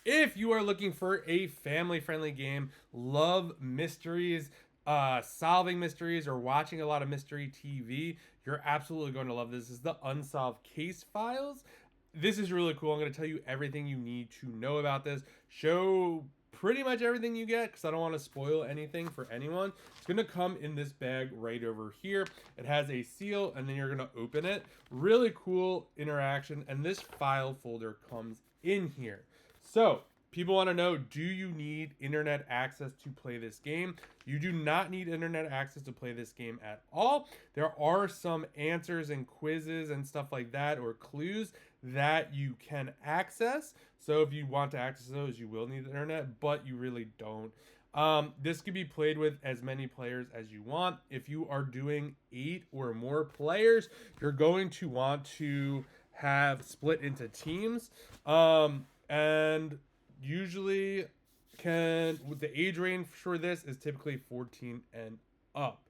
If you are looking for a family-friendly game, love mysteries, solving mysteries, or watching a lot of mystery TV, you're absolutely going to love this. This is the Unsolved Case Files. This is really cool. I'm going to tell you everything you need to know about this. Show pretty much everything you get because I don't want to spoil anything for anyone. It's going to come in this bag right over here. It has a seal and then you're going to open it. Really cool interaction, and this file folder comes in here. So, people want to know, do you need internet access to play this game? You do not need internet access to play this game at all. There are some answers and quizzes and stuff like that, or clues that you can access. So if you want to access those, you will need the internet, but you really don't. This can be played with as many players as you want. If you are doing 8 or more players, you're going to want to have split into teams. And usually the age range for this is typically 14 and up.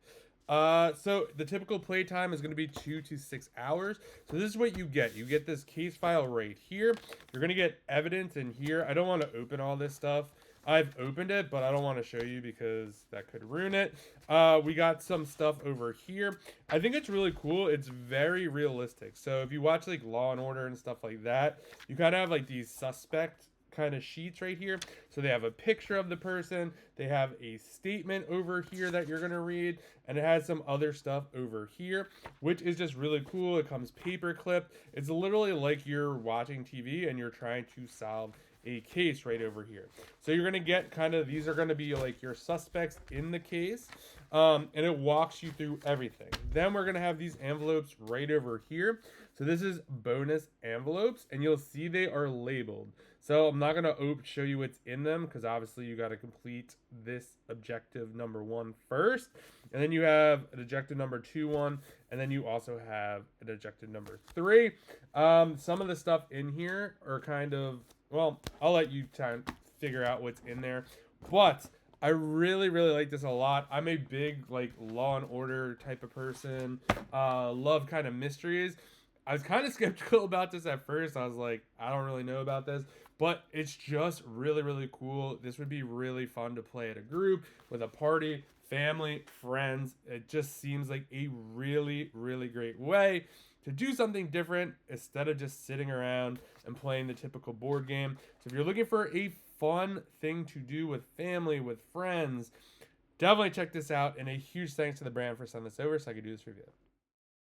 So the typical play time is going to be 2 to 6 hours. So this is what you get. You get this case file right here. You're going to get evidence in here. I don't want to open all this stuff. I've opened it, but I don't want to show you because that could ruin it. We got some stuff over here. I think it's really cool. It's very realistic. So if you watch like Law and Order and stuff like that, you kind of have like these suspect kind of sheets right here. So they have a picture of the person, they have a statement over here that you're going to read, and it has some other stuff over here, which is just really cool. It comes paper clipped. It's literally like you're watching TV and you're trying to solve a case right over here. So you're going to get kind of, these are going to be like your suspects in the case, and it walks you through everything. Then we're going to have these envelopes right over here. So this is bonus envelopes, and you'll see they are labeled. So I'm not going to show you what's in them because obviously you got to complete this objective number 1 first. And then you have an objective number 2 one, and then you also have an objective number 3. Some of the stuff in here are kind of, well, I'll let you figure out what's in there. But I really, really like this a lot. I'm a big like Law and Order type of person. Love kind of mysteries. I was kind of skeptical about this at first. I was like, I don't really know about this. But it's just really, really cool. This would be really fun to play at a group, with a party, family, friends. It just seems like a really, really great way to do something different instead of just sitting around and playing the typical board game. So if you're looking for a fun thing to do with family, with friends, definitely check this out. And a huge thanks to the brand for sending this over so I could do this review.